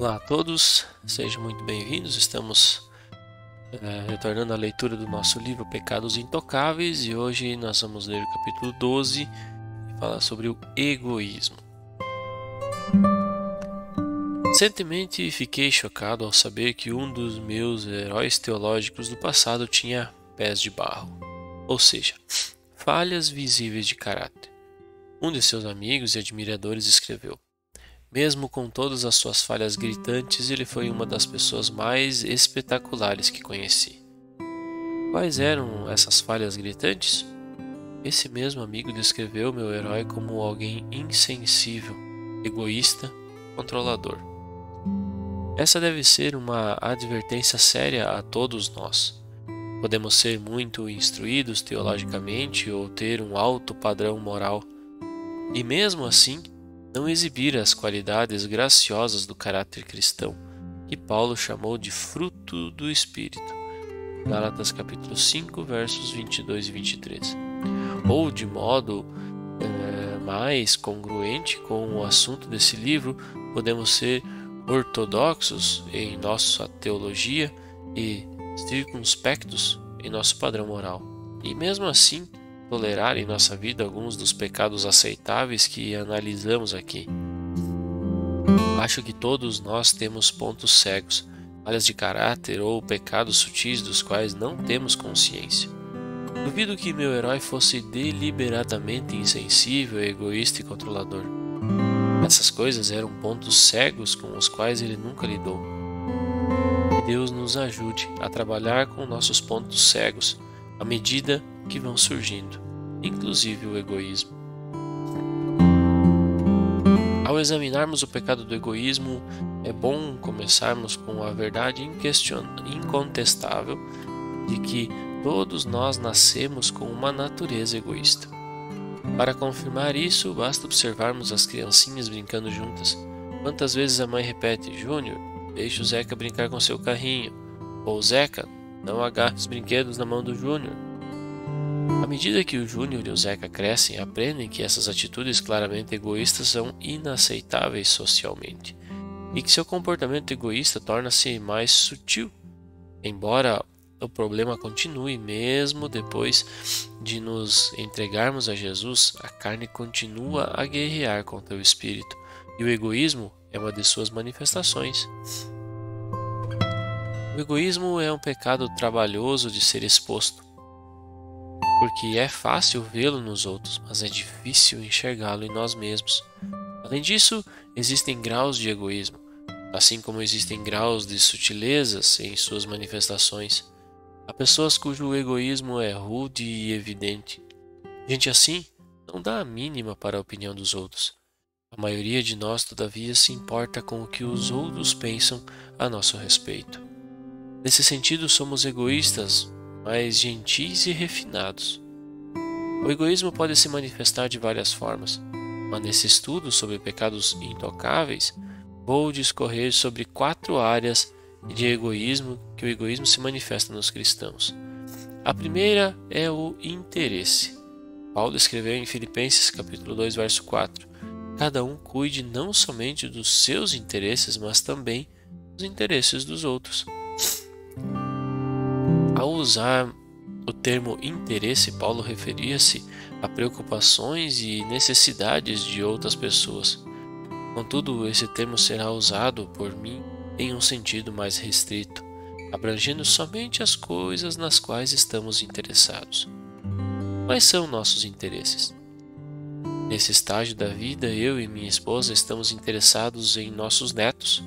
Olá a todos, sejam muito bem-vindos. Estamos retornando à leitura do nosso livro Pecados Intocáveis e hoje nós vamos ler o capítulo 12 e falar sobre o egoísmo. Recentemente fiquei chocado ao saber que um dos meus heróis teológicos do passado tinha pés de barro, ou seja, falhas visíveis de caráter. Um de seus amigos e admiradores escreveu: mesmo com todas as suas falhas gritantes, ele foi uma das pessoas mais espetaculares que conheci. Quais eram essas falhas gritantes? Esse mesmo amigo descreveu meu herói como alguém insensível, egoísta, controlador. Essa deve ser uma advertência séria a todos nós. Podemos ser muito instruídos teologicamente ou ter um alto padrão moral, e mesmo assim, não exibir as qualidades graciosas do caráter cristão, que Paulo chamou de fruto do Espírito. Gálatas capítulo 5, versos 22 e 23. Ou de modo mais congruente com o assunto desse livro, podemos ser ortodoxos em nossa teologia e circunspectos em nosso padrão moral. E mesmo assim, tolerar em nossa vida alguns dos pecados aceitáveis que analisamos aqui. Acho que todos nós temos pontos cegos, falhas de caráter ou pecados sutis dos quais não temos consciência. Duvido que meu herói fosse deliberadamente insensível, egoísta e controlador. Essas coisas eram pontos cegos com os quais ele nunca lidou. Que Deus nos ajude a trabalhar com nossos pontos cegos à medida que vão surgindo, inclusive o egoísmo. Ao examinarmos o pecado do egoísmo, é bom começarmos com a verdade incontestável de que todos nós nascemos com uma natureza egoísta. Para confirmar isso, basta observarmos as criancinhas brincando juntas. Quantas vezes a mãe repete: Júnior, deixe o Zeca brincar com seu carrinho, ou Zeca, não agarre os brinquedos na mão do Júnior. À medida que o Júnior e o Zeca crescem, aprendem que essas atitudes claramente egoístas são inaceitáveis socialmente e que seu comportamento egoísta torna-se mais sutil. Embora o problema continue mesmo depois de nos entregarmos a Jesus, a carne continua a guerrear contra o espírito e o egoísmo é uma de suas manifestações. O egoísmo é um pecado trabalhoso de ser exposto, porque é fácil vê-lo nos outros, mas é difícil enxergá-lo em nós mesmos. Além disso, existem graus de egoísmo, assim como existem graus de sutilezas em suas manifestações. Há pessoas cujo egoísmo é rude e evidente. Gente assim não dá a mínima para a opinião dos outros. A maioria de nós, todavia, se importa com o que os outros pensam a nosso respeito. Nesse sentido, somos egoístas, mas gentis e refinados. O egoísmo pode se manifestar de várias formas, mas nesse estudo sobre pecados intocáveis, vou discorrer sobre 4 áreas de egoísmo que o egoísmo se manifesta nos cristãos. A primeira é o interesse. Paulo escreveu em Filipenses capítulo 2, verso 4: cada um cuide não somente dos seus interesses, mas também dos interesses dos outros. Ao usar o termo interesse, Paulo referia-se a preocupações e necessidades de outras pessoas. Contudo, esse termo será usado por mim em um sentido mais restrito, abrangendo somente as coisas nas quais estamos interessados. Quais são nossos interesses? Nesse estágio da vida, eu e minha esposa estamos interessados em nossos netos.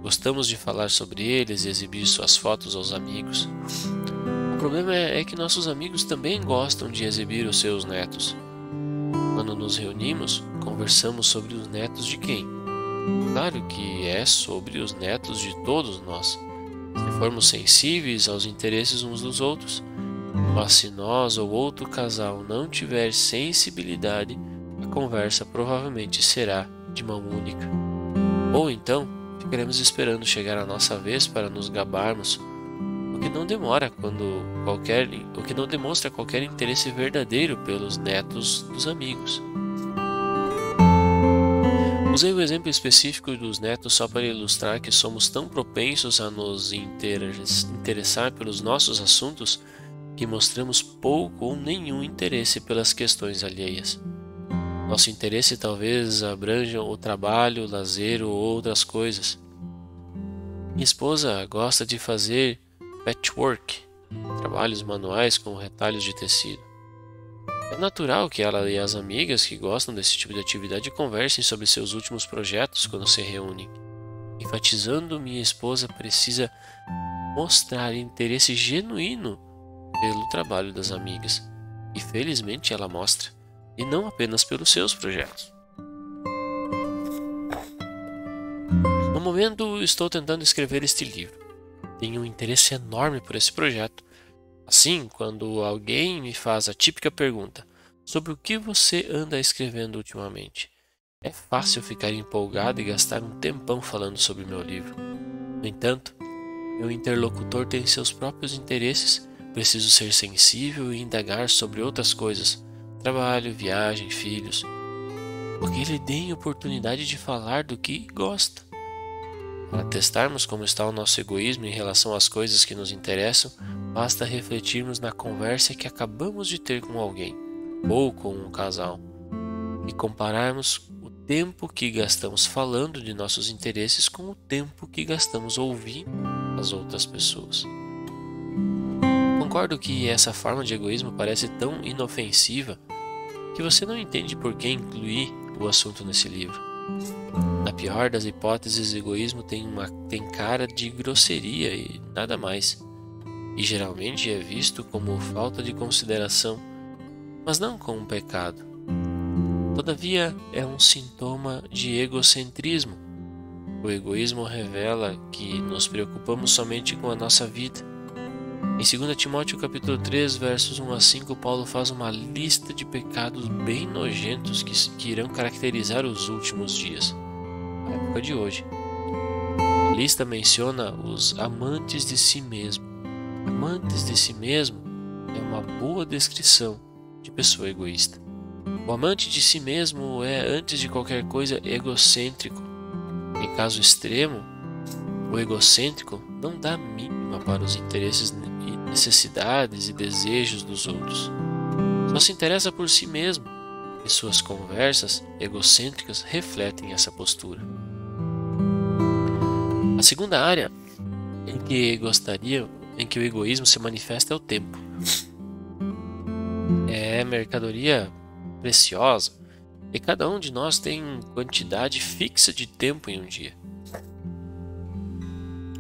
Gostamos de falar sobre eles e exibir suas fotos aos amigos. O problema é que nossos amigos também gostam de exibir os seus netos. Quando nos reunimos, conversamos sobre os netos de quem? Claro que é sobre os netos de todos nós, se formos sensíveis aos interesses uns dos outros. Mas se nós ou outro casal não tiver sensibilidade, a conversa provavelmente será de mão única. Ou então, ficaremos esperando chegar a nossa vez para nos gabarmos, o que não demonstra qualquer interesse verdadeiro pelos netos dos amigos. Usei o exemplo específico dos netos só para ilustrar que somos tão propensos a nos interessar pelos nossos assuntos que mostramos pouco ou nenhum interesse pelas questões alheias. Nosso interesse talvez abranja o trabalho, o lazer ou outras coisas. Minha esposa gosta de fazer patchwork, trabalhos manuais com retalhos de tecido. É natural que ela e as amigas que gostam desse tipo de atividade conversem sobre seus últimos projetos quando se reúnem. Enfatizando, minha esposa precisa mostrar interesse genuíno pelo trabalho das amigas. E felizmente ela mostra, e não apenas pelos seus projetos. No momento, estou tentando escrever este livro. Tenho um interesse enorme por esse projeto. Assim, quando alguém me faz a típica pergunta sobre o que você anda escrevendo ultimamente, é fácil ficar empolgado e gastar um tempão falando sobre meu livro. No entanto, meu interlocutor tem seus próprios interesses, preciso ser sensível e indagar sobre outras coisas, trabalho, viagem, filhos, porque ele tem oportunidade de falar do que gosta. Para testarmos como está o nosso egoísmo em relação às coisas que nos interessam, basta refletirmos na conversa que acabamos de ter com alguém, ou com um casal, e compararmos o tempo que gastamos falando de nossos interesses com o tempo que gastamos ouvindo as outras pessoas. Concordo que essa forma de egoísmo parece tão inofensiva que você não entende por que incluir o assunto nesse livro. Na pior das hipóteses, egoísmo tem cara de grosseria e nada mais, e geralmente é visto como falta de consideração, mas não como um pecado. Todavia, é um sintoma de egocentrismo. O egoísmo revela que nos preocupamos somente com a nossa vida. Em 2 Timóteo capítulo 3, versos 1 a 5, Paulo faz uma lista de pecados bem nojentos que irão caracterizar os últimos dias, a época de hoje. A lista menciona os amantes de si mesmo. Amantes de si mesmo é uma boa descrição de pessoa egoísta. O amante de si mesmo é, antes de qualquer coisa, egocêntrico. Em caso extremo, o egocêntrico não dá mínima para os interesses, necessidades e desejos dos outros. Só se interessa por si mesmo, e suas conversas egocêntricas refletem essa postura. A segunda área em que o egoísmo se manifesta é o tempo. É mercadoria preciosa e cada um de nós tem quantidade fixa de tempo em um dia.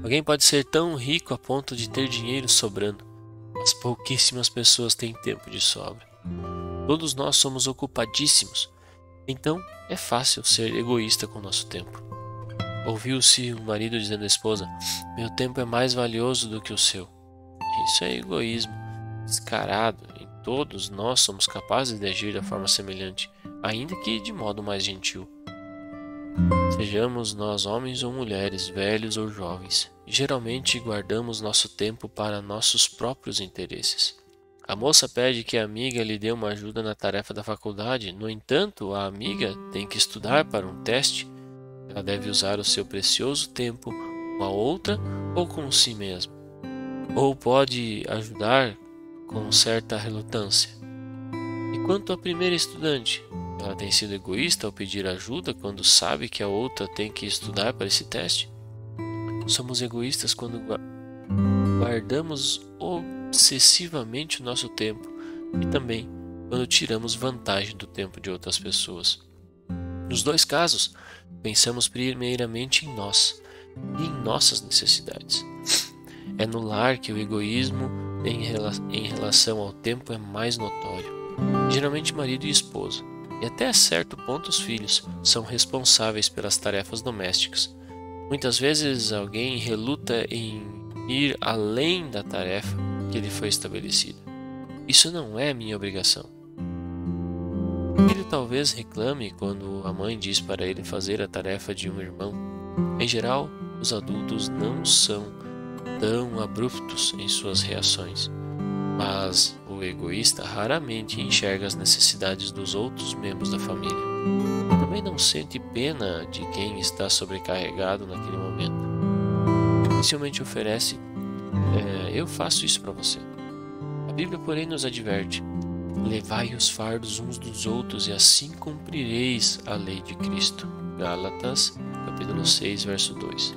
Alguém pode ser tão rico a ponto de ter dinheiro sobrando, mas pouquíssimas pessoas têm tempo de sobra. Todos nós somos ocupadíssimos, então é fácil ser egoísta com o nosso tempo. Ouviu-se um marido dizendo à esposa: "Meu tempo é mais valioso do que o seu." Isso é egoísmo descarado, e todos nós somos capazes de agir da forma semelhante, ainda que de modo mais gentil. Sejamos nós homens ou mulheres, velhos ou jovens, geralmente guardamos nosso tempo para nossos próprios interesses. A moça pede que a amiga lhe dê uma ajuda na tarefa da faculdade, no entanto, a amiga tem que estudar para um teste. Ela deve usar o seu precioso tempo com a outra ou com si mesma, ou pode ajudar com certa relutância. E quanto à primeira estudante, ela tem sido egoísta ao pedir ajuda quando sabe que a outra tem que estudar para esse teste? Somos egoístas quando guardamos obsessivamente o nosso tempo e também quando tiramos vantagem do tempo de outras pessoas. Nos dois casos, pensamos primeiramente em nós e em nossas necessidades. É no lar que o egoísmo em relação ao tempo é mais notório. Geralmente marido e esposa, e até certo ponto os filhos, são responsáveis pelas tarefas domésticas. Muitas vezes alguém reluta em ir além da tarefa que lhe foi estabelecida. Isso não é minha obrigação. O filho talvez reclame quando a mãe diz para ele fazer a tarefa de um irmão. Em geral, os adultos não são tão abruptos em suas reações, mas o egoísta raramente enxerga as necessidades dos outros membros da família. Também não sente pena de quem está sobrecarregado naquele momento. Dificilmente oferece, eu faço isso para você. A Bíblia, porém, nos adverte: levai os fardos uns dos outros e assim cumprireis a lei de Cristo. Gálatas, capítulo 6, verso 2.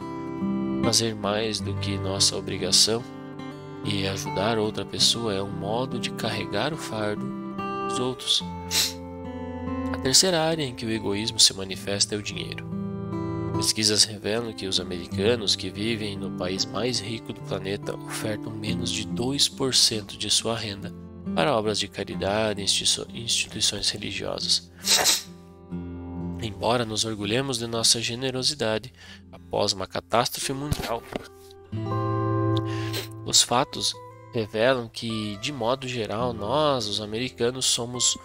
Fazer mais do que nossa obrigação e ajudar outra pessoa é um modo de carregar o fardo dos outros. A terceira área em que o egoísmo se manifesta é o dinheiro. Pesquisas revelam que os americanos que vivem no país mais rico do planeta ofertam menos de 2% de sua renda para obras de caridade e instituições religiosas. Embora nos orgulhemos de nossa generosidade após uma catástrofe mundial, os fatos revelam que, de modo geral, nós, os americanos, somos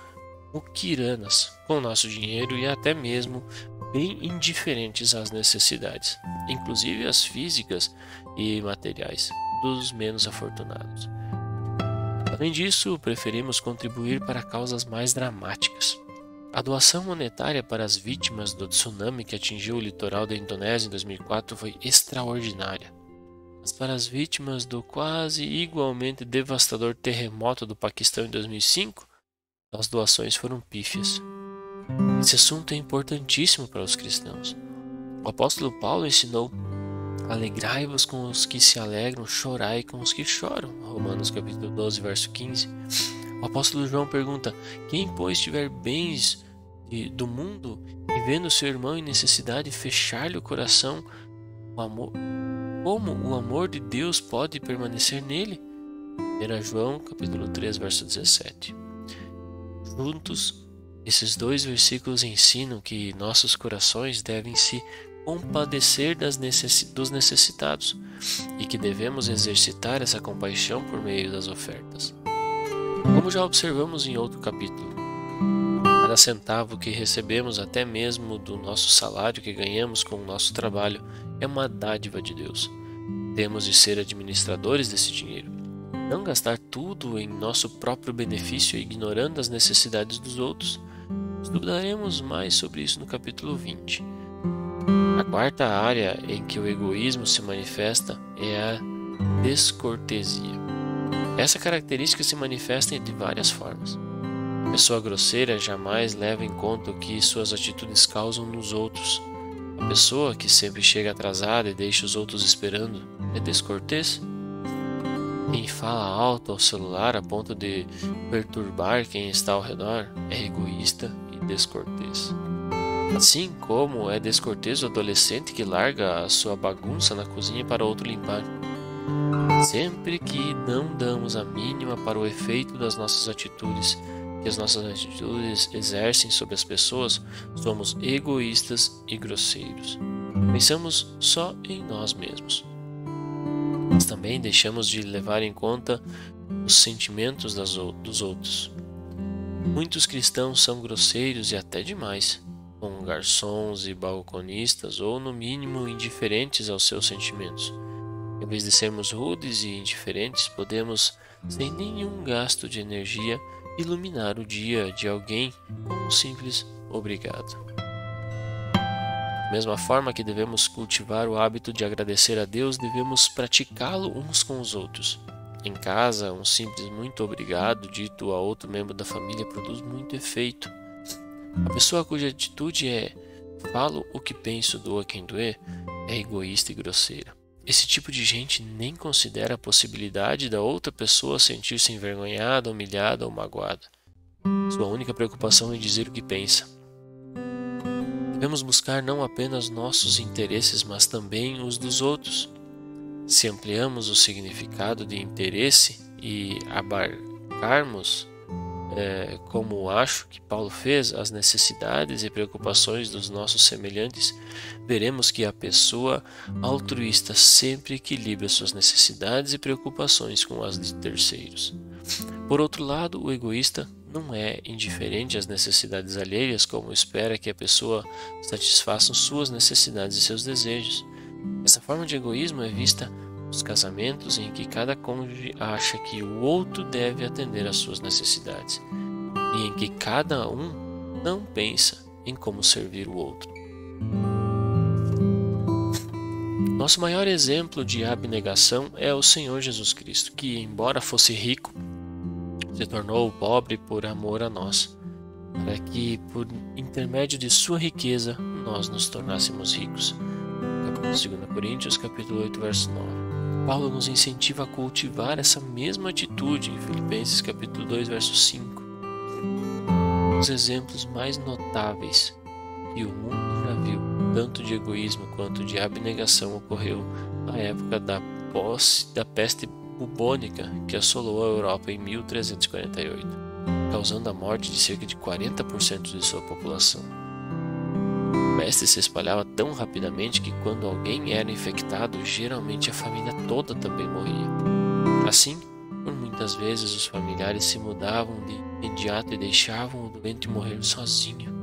muquiranas com nosso dinheiro e até mesmo bem indiferentes às necessidades, inclusive as físicas e materiais, dos menos afortunados. Além disso, preferimos contribuir para causas mais dramáticas. A doação monetária para as vítimas do tsunami que atingiu o litoral da Indonésia em 2004 foi extraordinária. Mas para as vítimas do quase igualmente devastador terremoto do Paquistão em 2005, as doações foram pífias. Esse assunto é importantíssimo para os cristãos. O apóstolo Paulo ensinou: alegrai-vos com os que se alegram, chorai com os que choram. Romanos capítulo 12, verso 15. O apóstolo João pergunta: quem, pois, tiver bens do mundo e vendo seu irmão em necessidade fechar-lhe o coração, como o amor de Deus pode permanecer nele? 1 João capítulo 3, verso 17. Juntos, esses dois versículos ensinam que nossos corações devem se compadecer dos necessitados e que devemos exercitar essa compaixão por meio das ofertas. Como já observamos em outro capítulo, cada centavo que recebemos, até mesmo do nosso salário que ganhamos com o nosso trabalho, é uma dádiva de Deus. Temos de ser administradores desse dinheiro, não gastar tudo em nosso próprio benefício ignorando as necessidades dos outros. Estudaremos mais sobre isso no capítulo 20. A quarta área em que o egoísmo se manifesta é a descortesia. Essa característica se manifesta de várias formas. A pessoa grosseira jamais leva em conta o que suas atitudes causam nos outros. A pessoa que sempre chega atrasada e deixa os outros esperando é descortês. Quem fala alto ao celular a ponto de perturbar quem está ao redor é egoísta e descortês. Assim como é descortês o adolescente que larga a sua bagunça na cozinha para outro limpar. Sempre que não damos a mínima para o efeito das nossas atitudes, que as nossas atitudes exercem sobre as pessoas, somos egoístas e grosseiros. Pensamos só em nós mesmos. Mas também deixamos de levar em conta os sentimentos dos outros. Muitos cristãos são grosseiros e até demais, com garçons e balconistas, ou no mínimo indiferentes aos seus sentimentos. Em vez de sermos rudes e indiferentes, podemos, sem nenhum gasto de energia, iluminar o dia de alguém com um simples obrigado. Da mesma forma que devemos cultivar o hábito de agradecer a Deus, devemos praticá-lo uns com os outros. Em casa, um simples muito obrigado dito a outro membro da família produz muito efeito. A pessoa cuja atitude é falo o que penso, doa quem doer, é egoísta e grosseira. Esse tipo de gente nem considera a possibilidade da outra pessoa sentir-se envergonhada, humilhada ou magoada. Sua única preocupação é dizer o que pensa. Devemos buscar não apenas nossos interesses, mas também os dos outros. Se ampliamos o significado de interesse e abarcarmos, como acho que Paulo fez, as necessidades e preocupações dos nossos semelhantes, veremos que a pessoa altruísta sempre equilibra suas necessidades e preocupações com as de terceiros. Por outro lado, o egoísta não é indiferente às necessidades alheias, como espera que a pessoa satisfaça suas necessidades e seus desejos. Essa forma de egoísmo é vista nos casamentos em que cada cônjuge acha que o outro deve atender às suas necessidades, e em que cada um não pensa em como servir o outro. Nosso maior exemplo de abnegação é o Senhor Jesus Cristo, que, embora fosse rico, se tornou pobre por amor a nós, para que, por intermédio de sua riqueza, nós nos tornássemos ricos. 2 Coríntios, capítulo 8, verso 9. Paulo nos incentiva a cultivar essa mesma atitude em Filipenses, capítulo 2, verso 5. Os exemplos mais notáveis que o mundo já viu, tanto de egoísmo quanto de abnegação, ocorreu na época da peste bubônica que assolou a Europa em 1348, causando a morte de cerca de 40% de sua população. A peste se espalhava tão rapidamente que quando alguém era infectado, geralmente a família toda também morria. Assim, por muitas vezes os familiares se mudavam de imediato e deixavam o doente morrer sozinho.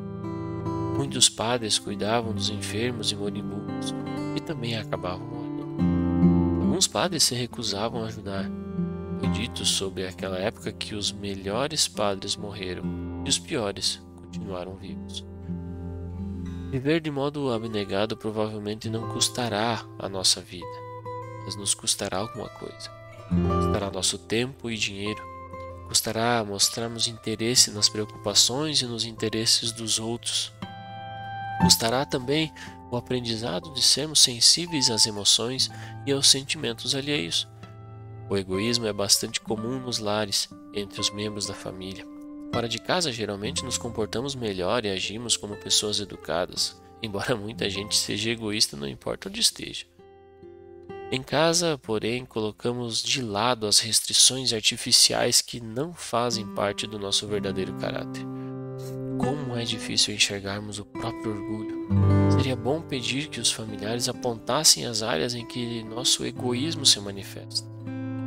Muitos padres cuidavam dos enfermos e moribundos e também acabavam morrendo. Alguns padres se recusavam a ajudar. Foi dito sobre aquela época que os melhores padres morreram e os piores continuaram vivos. Viver de modo abnegado provavelmente não custará a nossa vida, mas nos custará alguma coisa. Custará nosso tempo e dinheiro. Custará mostrarmos interesse nas preocupações e nos interesses dos outros. Custará também o aprendizado de sermos sensíveis às emoções e aos sentimentos alheios. O egoísmo é bastante comum nos lares, entre os membros da família. Fora de casa, geralmente nos comportamos melhor e agimos como pessoas educadas, embora muita gente seja egoísta não importa onde esteja. Em casa, porém, colocamos de lado as restrições artificiais que não fazem parte do nosso verdadeiro caráter. Como é difícil enxergarmos o próprio orgulho. Seria bom pedir que os familiares apontassem as áreas em que nosso egoísmo se manifesta.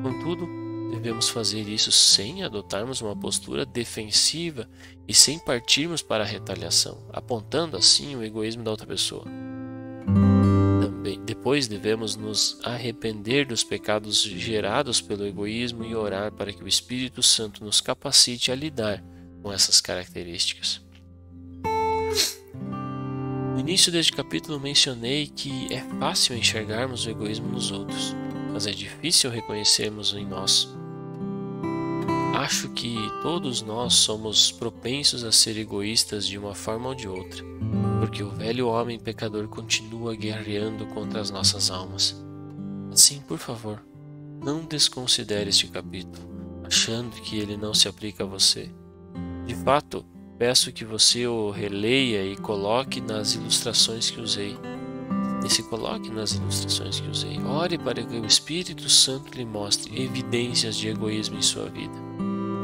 Contudo, devemos fazer isso sem adotarmos uma postura defensiva e sem partirmos para a retaliação, apontando assim o egoísmo da outra pessoa. Depois devemos nos arrepender dos pecados gerados pelo egoísmo e orar para que o Espírito Santo nos capacite a lidar com essas características. No início deste capítulo mencionei que é fácil enxergarmos o egoísmo nos outros, mas é difícil reconhecermos em nós. Acho que todos nós somos propensos a ser egoístas de uma forma ou de outra, porque o velho homem pecador continua guerreando contra as nossas almas. Assim, por favor, não desconsidere este capítulo, achando que ele não se aplica a você. De fato, peço que você o releia e coloque nas ilustrações que usei. Ore para que o Espírito Santo lhe mostre evidências de egoísmo em sua vida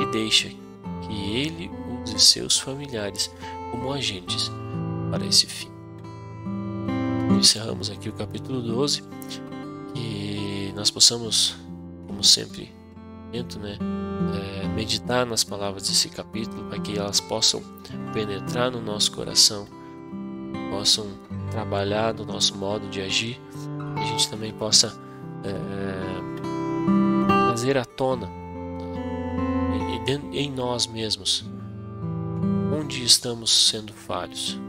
e deixe que ele use seus familiares como agentes para esse fim. Encerramos aqui o capítulo 12 e nós possamos, como sempre, meditar nas palavras desse capítulo para que elas possam penetrar no nosso coração, possam trabalhar no nosso modo de agir e a gente também possa trazer à tona em nós mesmos onde estamos sendo falhos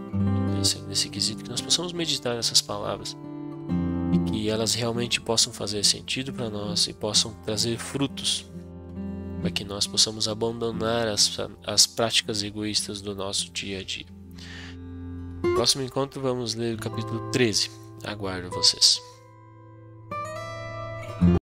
nesse quesito, que nós possamos meditar nessas palavras e que elas realmente possam fazer sentido para nós e possam trazer frutos para que nós possamos abandonar as práticas egoístas do nosso dia a dia. No próximo encontro vamos ler o capítulo 13. Aguardo vocês.